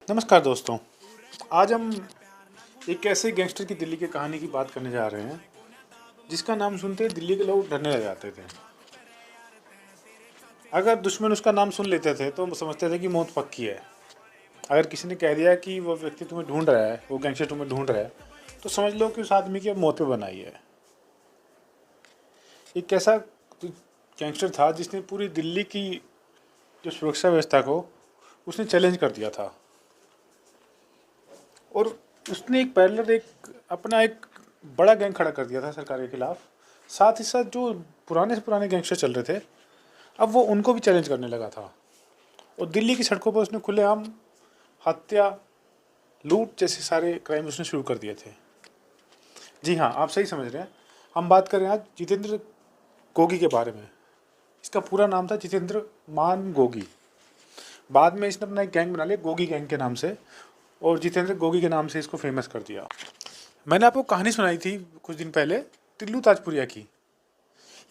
नमस्कार दोस्तों। आज हम एक ऐसे गैंगस्टर की दिल्ली की कहानी की बात करने जा रहे हैं जिसका नाम सुनते ही दिल्ली के लोग डरने लग जाते थे। अगर दुश्मन उसका नाम सुन लेते थे तो समझते थे कि मौत पक्की है। अगर किसी ने कह दिया कि वो व्यक्ति तुम्हें ढूंढ रहा है, वो गैंगस्टर तुम्हें ढूंढ रहा है, तो समझ लो कि उस आदमी की अब मौत पे बनाई है। एक ऐसा गैंगस्टर था जिसने पूरी दिल्ली की जो सुरक्षा व्यवस्था को उसने चैलेंज कर दिया था। और उसने एक पैरेलल एक बड़ा गैंग खड़ा कर दिया था सरकार के खिलाफ। साथ ही साथ जो पुराने से पुराने गैंगस्टर चल रहे थे, अब वो उनको भी चैलेंज करने लगा था। और दिल्ली की सड़कों पर उसने खुलेआम हत्या, लूट जैसे सारे क्राइम उसने शुरू कर दिए थे। जी हाँ, आप सही समझ रहे हैं। हम बात कर रहे हैं आज जितेंद्र गोगी के बारे में। इसका पूरा नाम था जितेंद्र मान गोगी। बाद में इसने अपना एक गैंग बना लिया गोगी गैंग के नाम से, और जितेंद्र गोगी के नाम से इसको फेमस कर दिया। मैंने आपको कहानी सुनाई थी कुछ दिन पहले टिल्लू ताजपुरिया की।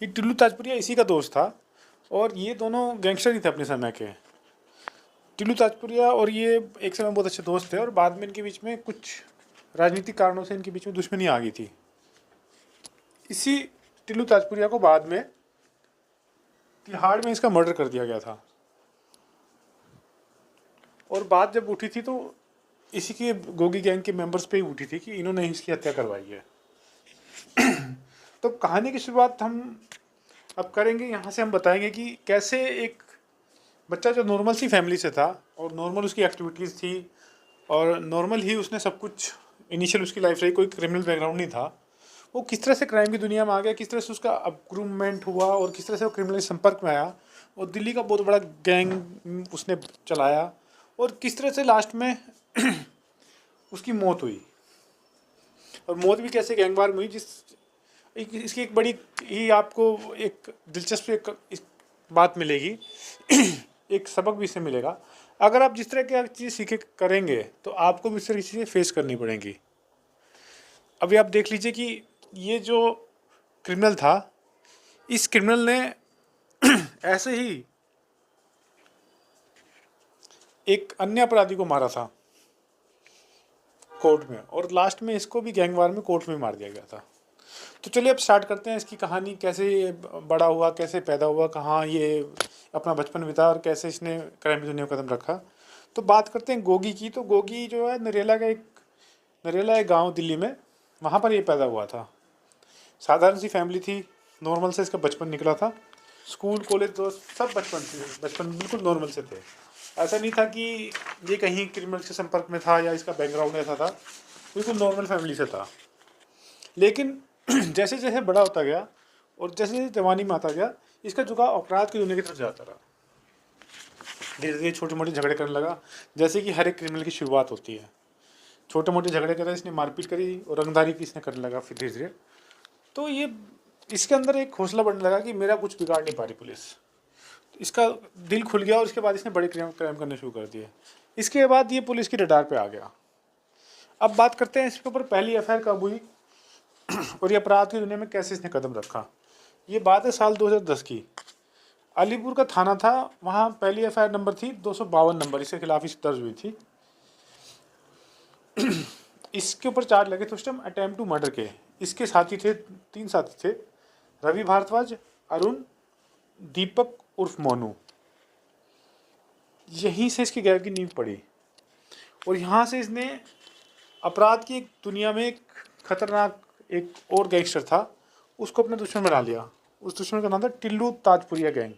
ये टिल्लू ताजपुरिया इसी का दोस्त था, और ये दोनों गैंगस्टर ही थे अपने समय के। टिल्लू ताजपुरिया और ये एक समय बहुत अच्छे दोस्त थे, और बाद में इनके बीच में कुछ राजनीतिक कारणों से इनके बीच में दुश्मनी आ गई थी। इसी टिल्लू ताजपुरिया को बाद में तिहाड़ में इसका मर्डर कर दिया गया था। और बात जब उठी थी तो इसी के गोगी गैंग के मेंबर्स पे ही उठी थी कि इन्होंने ही इसकी हत्या करवाई है। तो कहानी की शुरुआत हम अब करेंगे। यहाँ से हम बताएंगे कि कैसे एक बच्चा जो नॉर्मल सी फैमिली से था और नॉर्मल उसकी एक्टिविटीज़ थी और नॉर्मल ही उसने सब कुछ इनिशियल उसकी लाइफ रही, कोई क्रिमिनल बैकग्राउंड नहीं था, वो किस तरह से क्राइम की दुनिया में आ गया, किस तरह से उसका अपग्रूवमेंट हुआ और किस तरह से वो क्रिमिनल संपर्क में आया और दिल्ली का बहुत बड़ा गैंग उसने चलाया, और किस तरह से लास्ट में उसकी मौत हुई। और मौत भी कैसे गैंगवार में हुई, इसकी एक बड़ी ही आपको एक दिलचस्प एक बात मिलेगी। एक सबक भी इससे मिलेगा। अगर आप जिस तरह की चीज़ सीखे करेंगे तो आपको भी इस तरह की चीज़ें फेस करनी पड़ेंगी। अभी आप देख लीजिए कि ये जो क्रिमिनल था, इस क्रिमिनल ने ऐसे ही एक अन्य अपराधी को मारा था कोर्ट में, और लास्ट में इसको भी गैंगवार में कोर्ट में मार दिया गया था। तो चलिए अब स्टार्ट करते हैं इसकी कहानी, कैसे ये बड़ा हुआ, कैसे पैदा हुआ, कहाँ ये अपना बचपन बिता और कैसे इसने क्राइम की दुनिया में कदम रखा। तो बात करते हैं गोगी की। तो गोगी जो है नरेला एक गांव दिल्ली में, वहाँ पर ये पैदा हुआ था। साधारण सी फैमिली थी, नॉर्मल से इसका बचपन निकला था। स्कूल कॉलेज दोस्त सब बचपन बिल्कुल नॉर्मल से थे। ऐसा नहीं था कि ये कहीं क्रिमिनल के संपर्क में था या इसका बैकग्राउंड ऐसा था, बिल्कुल नॉर्मल फैमिली से था। लेकिन जैसे जैसे बड़ा होता गया और जैसे जैसे जवानी में आता गया, इसका झुकाव अपराध की दुनिया की तरफ जाता रहा। धीरे धीरे छोटे मोटे झगड़े करने लगा, जैसे कि हर एक क्रिमिनल की शुरुआत होती है। छोटे मोटे झगड़े करे, इसने मारपीट करी और रंगदारी की इसने करने लगा। फिर धीरे धीरे तो ये इसके अंदर एक हौसला बढ़ने लगा कि मेरा कुछ बिगाड़ नहीं पा रही पुलिस। तो इसका दिल खुल गया और इसके बाद इसने बड़े क्राइम करने शुरू कर दिए। इसके बाद ये पुलिस की रडार पे आ गया। अब बात करते हैं इसके ऊपर पहली एफआईआर कब हुई और ये अपराध की दुनिया में कैसे इसने कदम रखा। ये बात है साल 2010 की। अलीपुर का थाना था, वहाँ पहली एफआईआर नंबर थी 252 नंबर, इसके खिलाफ इस दर्ज हुई थी। इसके ऊपर चार्ज लगे थे उस टाइम अटेम्प्ट टू मर्डर के। इसके साथी थे, 3 साथी थे, रवि भारद्वाज, अरुण, दीपक उर्फ मोनू। यहीं से इसकी गैंग की नींव पड़ी और यहाँ से इसने अपराध की एक दुनिया में एक खतरनाक एक और गैंगस्टर था, उसको अपने दुश्मन बना लिया। उस दुश्मन का नाम था टिल्लू ताजपुरिया गैंग।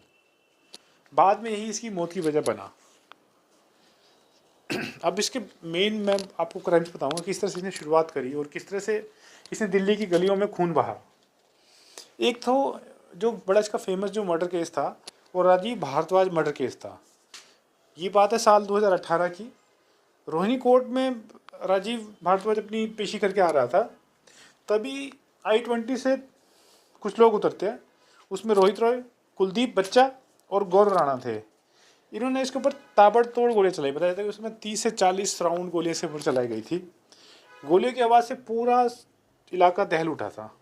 बाद में यही इसकी मौत की वजह बना। अब इसके मेन मैं आपको क्राइम्स बताऊंगा, किस तरह से इसने शुरुआत करी और किस तरह से इसने दिल्ली की गलियों में खून बहा। एक तो जो बड़ा इसका फेमस जो मर्डर केस था, वो राजीव भारद्वाज मर्डर केस था। ये बात है साल 2018 की। रोहिणी कोर्ट में राजीव भारद्वाज अपनी पेशी करके आ रहा था, तभी I-20 से कुछ लोग उतरते हैं। उसमें रोहित रॉय, कुलदीप बच्चा और गौरव राणा थे। इन्होंने इसके ऊपर ताबड़तोड़ गोलियां चलाई। बताया था कि उसमें 30 से 40 राउंड गोलियां इसके ऊपर चलाई गई थी। गोलियों की आवाज़ से पूरा इलाका दहल उठा था।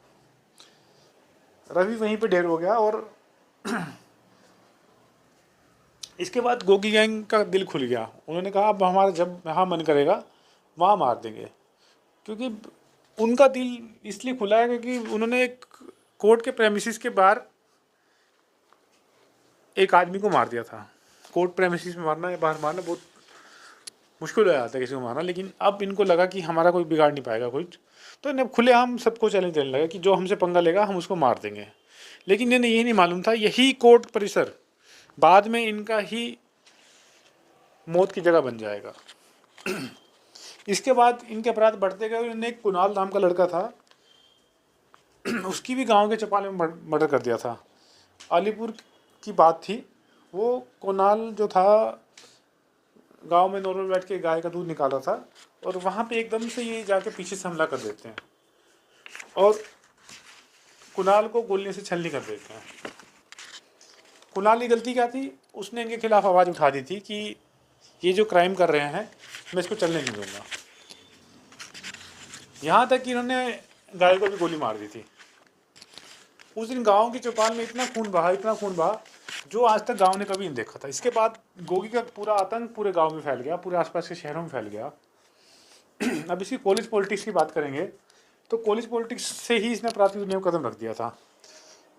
रवि वहीं पे ढेर हो गया और इसके बाद गोगी गैंग का दिल खुल गया, उन्होंने कहा अब हमारा जब जहाँ मन करेगा वहाँ मार देंगे। क्योंकि उनका दिल इसलिए खुला है क्योंकि उन्होंने एक कोर्ट के प्रेमिसेस के बाहर एक आदमी को मार दिया था। कोर्ट प्रेमिसेस में मारना या बाहर मारना बहुत मुश्किल हो जाता है किसी को मारना, लेकिन अब इनको लगा कि हमारा कोई बिगाड़ नहीं पाएगा कुछ, तो इन्हें खुलेआम सबको चैलेंज देने लगा कि जो हमसे पंगा लेगा हम उसको मार देंगे। लेकिन इन्हें ये नहीं मालूम था यही कोर्ट परिसर बाद में इनका ही मौत की जगह बन जाएगा। इसके बाद इनके अपराध बढ़ते गए। इन्होंने एक कुणाल नाम का लड़का था, उसकी भी गांव के चपाले में मर्डर कर दिया था। अलीपुर की बात थी। वो कुणाल जो था गांव में नॉर्मल बैठ के गाय का दूध निकाला था और वहाँ पे एकदम से ये जाके पीछे से हमला कर देते हैं और कुणाल को गोलियों से छलनी कर देते हैं। कुणाल की गलती क्या थी, उसने इनके खिलाफ आवाज़ उठा दी थी कि ये जो क्राइम कर रहे हैं मैं इसको चलने नहीं दूंगा। यहाँ तक कि इन्होंने गाय को भी गोली मार दी थी। उस दिन गांव की चौपाल में इतना खून बहा जो आज तक गांव ने कभी नहीं देखा था। इसके बाद गोगी का पूरा आतंक पूरे गांव में फैल गया, पूरे आसपास के शहरों में फैल गया। अब इसकी कॉलेज पॉलिटिक्स की बात करेंगे तो कॉलेज पॉलिटिक्स से ही इसने अपराधी दुनिया को कदम रख दिया था।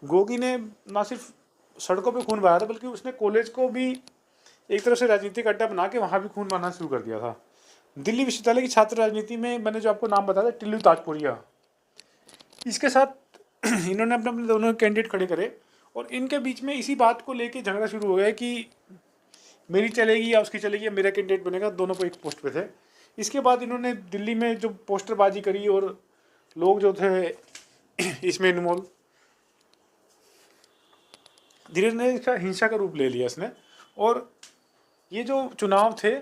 गोगी ने ना सिर्फ सड़कों पे खून बहाया था बल्कि उसने कॉलेज को भी एक तरह से राजनीतिक अड्डा बना के वहाँ भी खून बहाना शुरू कर दिया था। दिल्ली विश्वविद्यालय की छात्र राजनीति में मैंने जो आपको नाम बताया टिल्लू ताजपुरिया, इसके साथ इन्होंने अपने अपने दोनों कैंडिडेट खड़े करे और इनके बीच में इसी बात को लेके झगड़ा शुरू हो गया कि मेरी चलेगी या उसकी चलेगी या मेरा कैंडिडेट बनेगा। दोनों को एक पोस्ट पे थे। इसके बाद इन्होंने दिल्ली में जो पोस्टरबाजी करी और लोग जो थे इसमें इन्वॉल्व, धीरे धीरे इसका हिंसा का रूप ले लिया इसने और ये जो चुनाव थे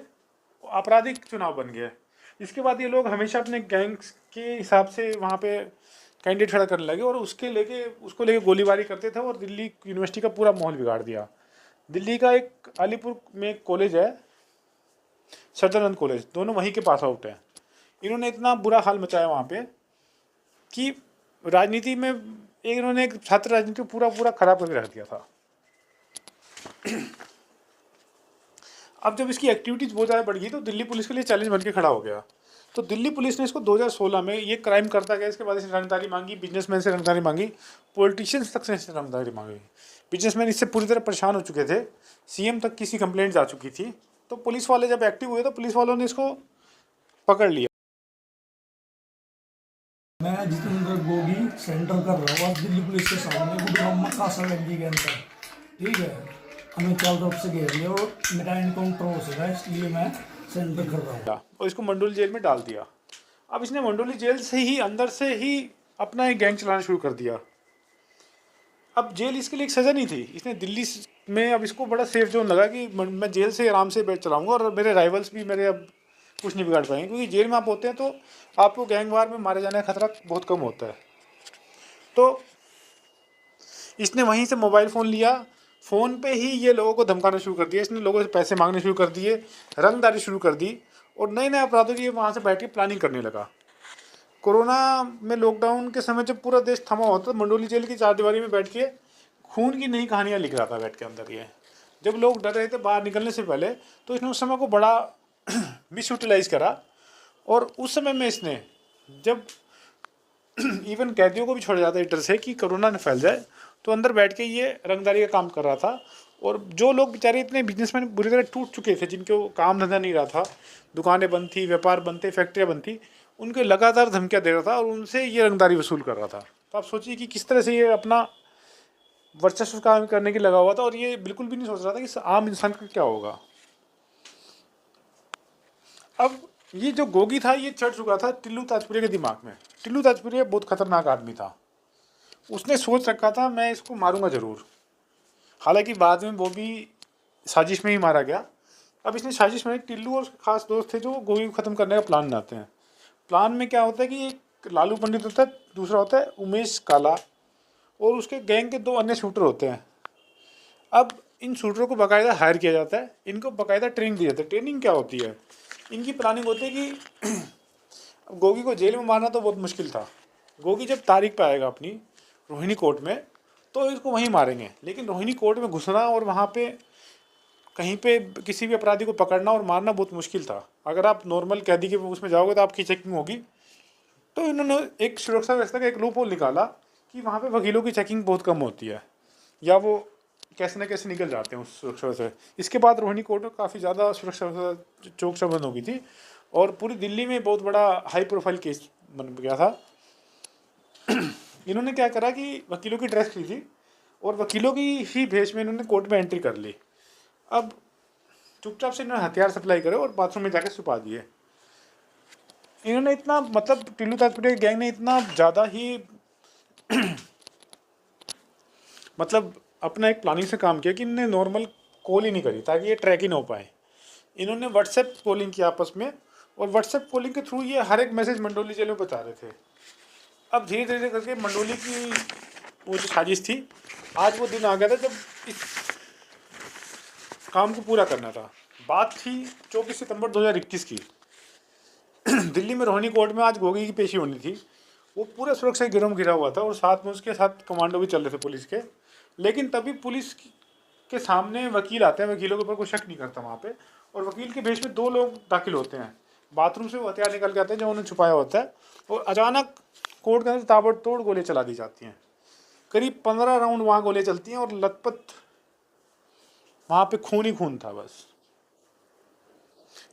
आपराधिक चुनाव बन गया। इसके बाद ये लोग हमेशा अपने गैंग्स के हिसाब से वहाँ पे कैंडिडेट खड़ा करने लगे और उसको लेके गोलीबारी करते थे और दिल्ली यूनिवर्सिटी का पूरा माहौल बिगाड़ दिया। दिल्ली का एक अलीपुर में एक कॉलेज है सदरानंद कॉलेज, दोनों वहीं के पास आउट है। इन्होंने इतना बुरा हाल मचाया वहाँ पे कि राजनीति में इन्होंने एक छात्र राजनीति को पूरा खराब करके रख दिया था। अब जब इसकी एक्टिविटीज़ बहुत ज़्यादा बढ़ गई तो दिल्ली पुलिस के लिए चैलेंज बन के खड़ा हो गया। तो दिल्ली पुलिस ने इसको 2016 में ये क्राइम करता गया। इसके बाद इसने रंगदारी मांगी, बिजनेसमैन से रंगदारी मांगी, पॉलिटिशियंस तक से इसने रंगदारी मांगी। बिजनेसमैन इससे पूरी तरह परेशान हो चुके थे, सीएम तक किसी कंप्लेंट्स आ चुकी थी। तो पुलिस वाले जब एक्टिव हुए तो पुलिस वालों ने इसको पकड़ लिया। मैं जितेंद्र गोगी सेंटर कर रहा हूँ दिल्ली पुलिस के सामने गुड़गांव कासा गंजी के अंदर, ठीक है। हमें चारों तरफ से घेर लिया और मेरा एनकाउंटर हो सका, इसलिए मैं सेंटर कर रहा हूँ और इसको मंडोली जेल में डाल दिया। अब इसने मंडोली जेल से ही अंदर से ही अपना एक गैंग चलाना शुरू कर दिया। अब जेल इसके लिए एक सज़ा नहीं थी। इसने दिल्ली में अब इसको बड़ा सेफ जोन लगा कि मैं जेल से आराम से बैठ चलाऊँगा और मेरे राइवल्स भी मेरे अब कुछ नहीं बिगाड़ पाएंगे, क्योंकि जेल में आप होते हैं तो आपको गैंग वार में मारे जाने का खतरा बहुत कम होता है। तो इसने वहीं से मोबाइल फ़ोन लिया, फ़ोन पे ही ये लोगों को धमकाना शुरू कर दिया। इसने लोगों से पैसे मांगने शुरू कर दिए, रंगदारी शुरू कर दी और नए नए अपराधों की वहाँ से बैठ के प्लानिंग करने लगा। कोरोना में लॉकडाउन के समय जब पूरा देश थमा होता तो मंडोली जेल की चारदीवारी में बैठ के खून की नई कहानियाँ लिख रहा था बैठ के अंदर। ये जब लोग डर रहे थे बाहर निकलने से पहले, तो इसने उस समय को बड़ा मिस यूटिलाइज़ करा और उस समय में इसने जब इवन कैदियों को भी छोड़ा जाता है डर से कि कोरोना न फैल जाए, तो अंदर बैठ के ये रंगदारी का काम कर रहा था। और जो लोग बेचारे इतने बिजनेसमैन बुरी तरह टूट चुके थे, जिनको काम धंधा नहीं रहा था, दुकानें बंद थी, व्यापार बंद थे, फैक्ट्रियाँ बंद थी, उनको लगातार धमकियाँ दे रहा था और उनसे ये रंगदारी वसूल कर रहा था। तो आप सोचिए कि किस तरह से ये अपना वर्चस्व काम करने की लगा हुआ था और ये बिल्कुल भी नहीं सोच रहा था कि आम इंसान का क्या होगा। अब ये जो गोगी था ये चढ़ चुका था टिल्लू ताजपुरिया के दिमाग में। टिल्लू ताजपुरिया बहुत खतरनाक आदमी था। उसने सोच रखा था मैं इसको मारूंगा ज़रूर। हालांकि बाद में वो भी साजिश में ही मारा गया। अब इसने साजिश में टिल्लू और उसके खास दोस्त थे जो गोगी को ख़त्म करने का प्लान बनाते हैं। प्लान में क्या होता है कि एक लालू पंडित होता है, दूसरा होता है उमेश काला और उसके गैंग के 2 अन्य शूटर होते हैं। अब इन शूटरों को बाकायदा हायर किया जाता है, इनको बाकायदा ट्रेनिंग दी जाती है। ट्रेनिंग क्या होती है, इनकी प्लानिंग होती है कि अब गोगी को जेल में मारना तो बहुत मुश्किल था। गोगी जब तारीख पे आएगा अपनी रोहिणी कोर्ट में तो इसको वहीं मारेंगे, लेकिन रोहिणी कोर्ट में घुसना और वहाँ पे कहीं पे किसी भी अपराधी को पकड़ना और मारना बहुत मुश्किल था। अगर आप नॉर्मल कैदी के उसमें जाओगे तो आपकी चेकिंग होगी। तो इन्होंने एक सुरक्षा व्यवस्था का एक लूप होल निकाला कि वहाँ पे वकीलों की चेकिंग बहुत कम होती है, या वो कैसे ना कैसे निकल जाते हैं उस सुरक्षा से। इसके बाद रोहिणी कोर्ट में काफ़ी ज़्यादा सुरक्षा व्यवस्था चौक चौबंद हो गई थी और पूरी दिल्ली में बहुत बड़ा हाई प्रोफाइल केस बन गया था। इन्होंने क्या करा कि वकीलों की ड्रेस खरीदी और वकीलों की ही भेष में इन्होंने कोर्ट में एंट्री कर ली। अब चुपचाप से इन्होंने हथियार सप्लाई करे और बाथरूम में जाकर छुपा दिए। इन्होंने इतना मतलब टिल्लू ताजपुरिया के गैंग ने इतना ज़्यादा ही मतलब अपना एक प्लानिंग से काम किया कि इन्होंने नॉर्मल कॉल ही नहीं करी ताकि ये ट्रैक ही ना हो पाए। इन्होंने व्हाट्सएप कॉलिंग की आपस में, और व्हाट्सएप कॉलिंग के थ्रू ये हर एक मैसेज मंडोली जेल में बता रहे थे। अब धीरे धीरे करके मंडोली की वो जो साजिश थी, आज वो दिन आ गया था जब इस काम को पूरा करना था। बात थी 24 सितंबर 2021 की। दिल्ली में रोहिणी कोर्ट में आज गोगी की पेशी होनी थी। वो पूरा सुरक्षा गिरोह घिरा हुआ था और साथ में उसके साथ कमांडो भी चल रहे थे पुलिस के। लेकिन तभी पुलिस के सामने वकील आते हैं, वकीलों के ऊपर कोई शक नहीं करता वहाँ पे, और वकील के भेष में 2 लोग दाखिल होते हैं। बाथरूम से वो हथियार निकल के आते हैं जो उन्होंने छुपाया होता है, और अचानक कोर्ट के अंदर ताबड़तोड़ गोलियाँ चला दी जाती हैं। करीब 15 राउंड वहाँ गोलियाँ चलती हैं और लथपथ वहाँ पे खून ही खून था बस।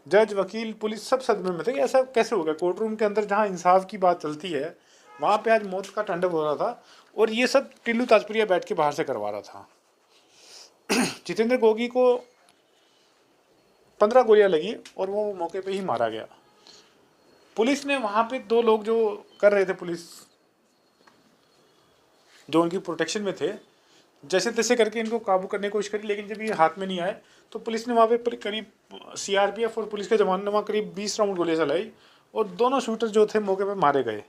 जज, वकील, पुलिस सब सदमे में थे कि ऐसा कैसे हो गया। कोर्ट रूम के अंदर जहाँ इंसाफ की बात चलती है वहाँ पे आज मौत का तांडव हो रहा था, और ये सब टिल्लू ताजपुरिया बैठ के बाहर से करवा रहा था। जितेंद्र गोगी को 15 गोलियां लगी और वो मौके पे ही मारा गया। पुलिस ने वहाँ पे 2 लोग जो कर रहे थे, पुलिस जो उनकी प्रोटेक्शन में थे, जैसे तैसे करके इनको काबू करने की कोशिश करी, लेकिन जब ये हाथ में नहीं आए तो पुलिस ने वहाँ पे करीब सीआरपीएफ और पुलिस के जवानों ने वहाँ करीब 20 राउंड गोलियां चलाई और दोनों शूटर जो थे मौके पे मारे गए।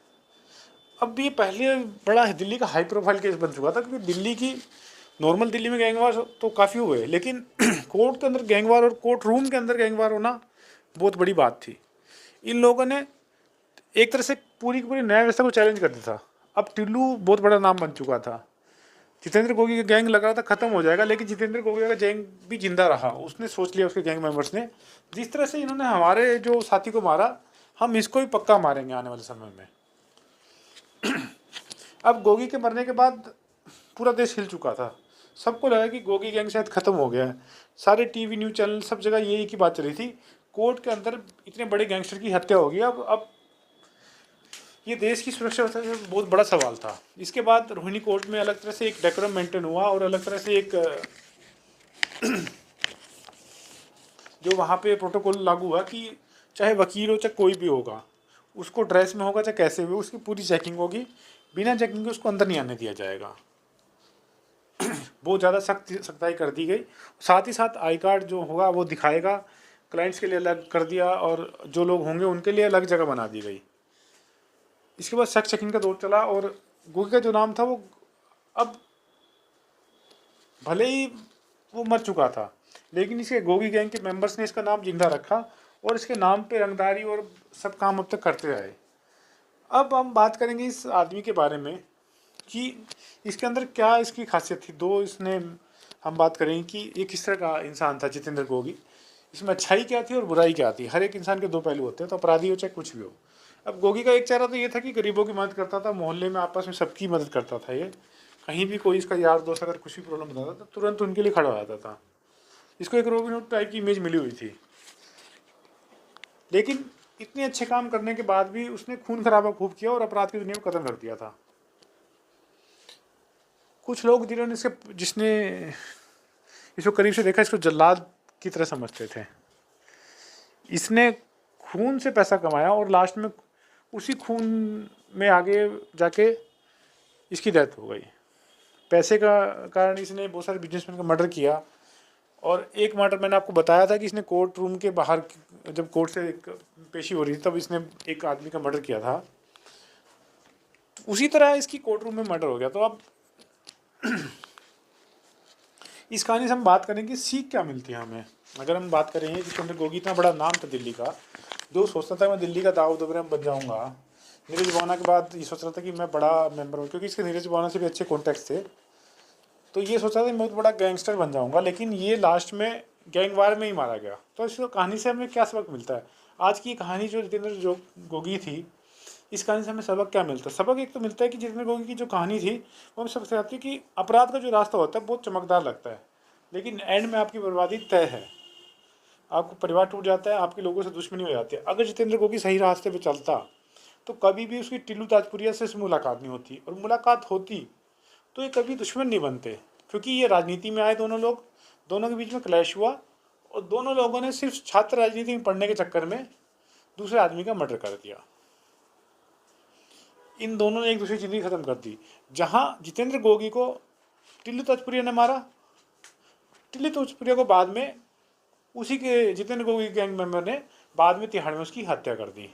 अब ये पहले बड़ा दिल्ली का हाई प्रोफाइल केस बन चुका था, क्योंकि दिल्ली की नॉर्मल दिल्ली में गैंगवार तो काफ़ी हुए, लेकिन कोर्ट के अंदर गैंगवार और कोर्ट रूम के अंदर गैंगवार होना बहुत बड़ी बात थी। इन लोगों ने एक तरह से पूरी की पूरी न्याय व्यवस्था को चैलेंज कर दिया था। अब टिल्लू बहुत बड़ा नाम बन चुका था। जितेंद्र गोगी का गैंग लग रहा था खत्म हो जाएगा, लेकिन जितेंद्र गोगी का गैंग भी जिंदा रहा। उसने सोच लिया, उसके गैंग मेंबर्स ने, जिस तरह से इन्होंने हमारे जो साथी को मारा, हम इसको भी पक्का मारेंगे आने वाले समय में। अब गोगी के मरने के बाद पूरा देश हिल चुका था। सबको लगा कि गोगी गैंग शायद खत्म हो गया है। सारे टीवी न्यूज़ चैनल सब जगह यही की बात चली थी, कोर्ट के अंदर इतने बड़े गैंगस्टर की हत्या होगी। अब ये देश की सुरक्षा व्यवस्था से बहुत बड़ा सवाल था। इसके बाद रोहिणी कोर्ट में अलग तरह से एक डेकोरम मेंटेन हुआ, और अलग तरह से एक जो वहाँ पे प्रोटोकॉल लागू हुआ कि चाहे वकील हो चाहे कोई भी होगा, उसको ड्रेस में होगा चाहे कैसे भी, उसकी पूरी चेकिंग होगी। बिना चेकिंग के उसको अंदर नहीं आने दिया जाएगा। बहुत ज़्यादा सख्ताई कर दी गई। साथ ही साथ आई कार्ड जो होगा वो दिखाएगा, क्लाइंट्स के लिए अलग कर दिया, और जो लोग होंगे उनके लिए अलग जगह बना दी गई। इसके बाद सख्त चेकिंग का दौर चला, और गोगी का जो नाम था वो, अब भले ही वो मर चुका था, लेकिन इसके गोगी गैंग के मेंबर्स ने इसका नाम जिंदा रखा, और इसके नाम पे रंगदारी और सब काम अब तक करते रहे। अब हम बात करेंगे इस आदमी के बारे में कि इसके अंदर क्या इसकी खासियत थी। इसने हम बात करेंगे कि ये किस तरह का इंसान था जितेंद्र गोगी, इसमें अच्छाई क्या थी और बुराई क्या थी। हर एक इंसान के 2 पहलू होते हैं, तो अपराधी हो चाहे कुछ भी हो। अब गोगी का एक चेहरा तो ये था कि गरीबों की मदद करता था, मोहल्ले में आपस में सबकी मदद करता था। ये कहीं भी कोई इसका यार दोस्त अगर कुछ भी प्रॉब्लम बताता था तो तुरंत उनके लिए खड़ा हो जाता था। इसको एक रॉबिन हुड टाइप की इमेज मिली हुई थी। लेकिन इतने अच्छे काम करने के बाद भी उसने खून खराबा खूब किया और अपराध की दुनिया को खत्म कर दिया था। कुछ लोग जिन्होंने जिसने इसको करीब से देखा, इसको जल्लाद की तरह समझते थे। इसने खून से पैसा कमाया और लास्ट में उसी खून में आगे जाके इसकी डेथ हो गई। पैसे का कारण इसने बहुत सारे बिजनेसमैन का मर्डर किया, और एक मर्डर मैंने आपको बताया था कि इसने कोर्ट रूम के बाहर, जब कोर्ट से एक पेशी हो रही थी तब इसने एक आदमी का मर्डर किया था। तो उसी तरह इसकी कोर्ट रूम में मर्डर हो गया। तो अब इस कहानी से हम बात करेंगे सीख क्या मिलती है हमें। अगर हम बात करें जितेंद्र गोगी इतना बड़ा नाम था दिल्ली का, जो सोचता था मैं दिल्ली का दाऊद इब्राहिम बन जाऊंगा। नीरज बुवाना के बाद ये सोच रहा था कि मैं बड़ा मेंबर हूँ, क्योंकि इसके नीरज बुवाना से भी अच्छे कॉन्टैक्ट्स थे, तो ये सोचा था मैं बहुत बड़ा गैंगस्टर बन जाऊंगा। लेकिन ये लास्ट में गैंगवार में ही मारा गया। तो इस कहानी से हमें क्या सबक मिलता है? आज की कहानी जो जितेंद्र जो गोगी थी, इस कहानी से हमें सबक क्या मिलता है? सबक एक तो मिलता है कि जितेंद्र गोगी की जो कहानी थी वो हमें सबसे आती है कि अपराध का जो रास्ता होता है बहुत चमकदार लगता है, लेकिन एंड में आपकी बर्बादी तय है। आपको परिवार टूट जाता है, आपके लोगों से दुश्मनी हो जाती है। अगर जितेंद्र गोगी सही रास्ते पे चलता तो कभी भी उसकी टिल्लू ताजपुरिया से मुलाकात नहीं होती, और मुलाकात होती तो ये कभी दुश्मन नहीं बनते, क्योंकि ये राजनीति में आए दोनों लोग, दोनों के बीच में क्लैश हुआ और दोनों लोगों ने सिर्फ छात्र राजनीति में पढ़ने के चक्कर में दूसरे आदमी का मर्डर कर दिया। इन दोनों ने एक दूसरी ज़िंदगी ख़त्म कर दी। जहाँ जितेंद्र गोगी को टिल्लू ताजपुरिया ने मारा, टिल्लू ताजपुरिया को बाद में उसी के जितेंद्र गोगी गैंग मेंबर ने बाद में तिहाड़ में उसकी हत्या कर दी।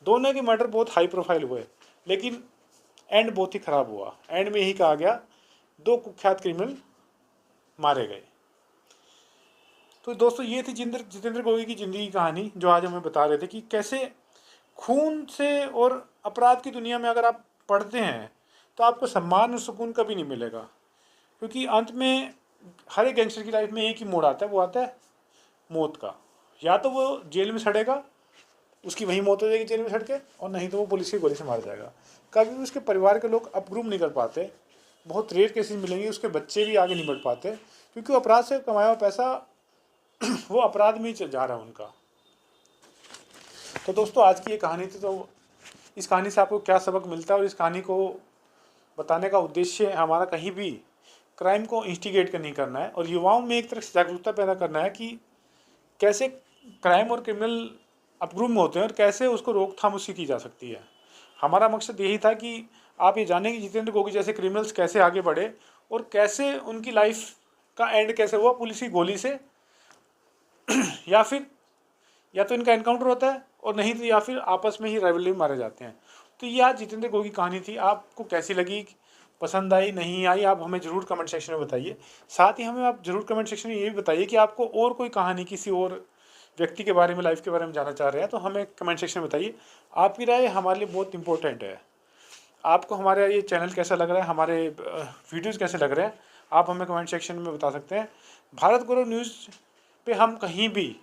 दोनों के मर्डर बहुत हाई प्रोफाइल हुए, लेकिन एंड बहुत ही ख़राब हुआ। एंड में यही कहा गया, दो कुख्यात क्रिमिनल मारे गए। तो दोस्तों ये थी जितेंद्र गोगी की ज़िंदगी की कहानी, जो आज हमें बता रहे थे कि कैसे खून से और अपराध की दुनिया में अगर आप पढ़ते हैं तो आपको सम्मान और सुकून कभी नहीं मिलेगा, क्योंकि अंत में हर एक गैंगस्टर की लाइफ में एक ही मोड़ आता है, वो आता है मौत का। या तो वो जेल में सड़ेगा, उसकी वही मौत हो जाएगी जेल में सड़ के, और नहीं तो वो पुलिस की गोली से मार जाएगा। कभी भी उसके परिवार के लोग अप्रूव नहीं कर पाते, बहुत रेयर केसेस मिलेंगे, उसके बच्चे भी आगे नहीं बढ़ पाते, क्योंकि अपराध से कमाया हुआ पैसा वो अपराध में ही जा रहा है उनका। तो दोस्तों आज की ये कहानी थी। तो इस कहानी से आपको क्या सबक मिलता है, और इस कहानी को बताने का उद्देश्य हमारा कहीं भी क्राइम को इंस्टिगेट नहीं करना है, और युवाओं में एक तरह से जागरूकता पैदा करना है कि कैसे क्राइम और क्रिमिनल अप्रूव में होते हैं और कैसे उसको रोकथाम उसकी की जा सकती है। हमारा मकसद यही था कि आप ये जानें कि जितेंद्र गोगी जैसे क्रिमिनल्स कैसे आगे बढ़े और कैसे उनकी लाइफ का एंड कैसे हुआ, पुलिस की गोली से, या तो इनका एनकाउंटर होता है और नहीं तो या फिर आपस में ही राइवलरी मारे जाते हैं। तो ये आज जितेंद्र गोगी की कहानी थी। आपको कैसी लगी, पसंद आई, नहीं आई, आप हमें ज़रूर कमेंट सेक्शन में बताइए। साथ ही हमें आप ज़रूर कमेंट सेक्शन में ये भी बताइए कि आपको और कोई कहानी किसी और व्यक्ति के बारे में, लाइफ के बारे में जानना चाह रहे हैं, तो हमें कमेंट सेक्शन में बताइए। आपकी राय हमारे लिए बहुत इंपॉर्टेंट है। आपको हमारा ये चैनल कैसा लग रहा है, हमारे वीडियोज़ कैसे लग रहे हैं, आप हमें कमेंट सेक्शन में बता सकते हैं। भारत गौरव न्यूज़ पे हम कहीं भी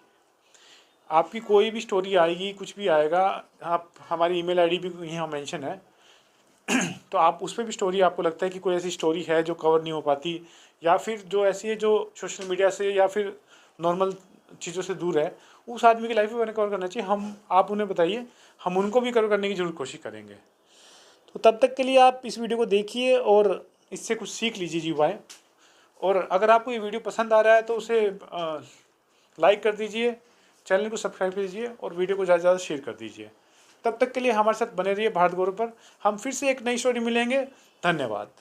आपकी कोई भी स्टोरी आएगी, कुछ भी आएगा, आप हमारी ईमेल आईडी भी यहाँ मेंशन है, तो आप उस पर भी स्टोरी, आपको लगता है कि कोई ऐसी स्टोरी है जो कवर नहीं हो पाती, या फिर जो ऐसी है जो सोशल मीडिया से या फिर नॉर्मल चीज़ों से दूर है, उस आदमी की लाइफ में कवर करना चाहिए, आप उन्हें बताइए, हम उनको भी कवर करने की जरूर कोशिश करेंगे। तो तब तक के लिए आप इस वीडियो को देखिए और इससे कुछ सीख लीजिए युवाएं। और अगर आपको ये वीडियो पसंद आ रहा है तो उसे लाइक कर दीजिए, चैनल को सब्सक्राइब कीजिए और वीडियो को ज़्यादा से ज़्यादा शेयर कर दीजिए। तब तक के लिए हमारे साथ बने रहिए भारत गौरव पर। हम फिर से एक नई स्टोरी मिलेंगे। धन्यवाद।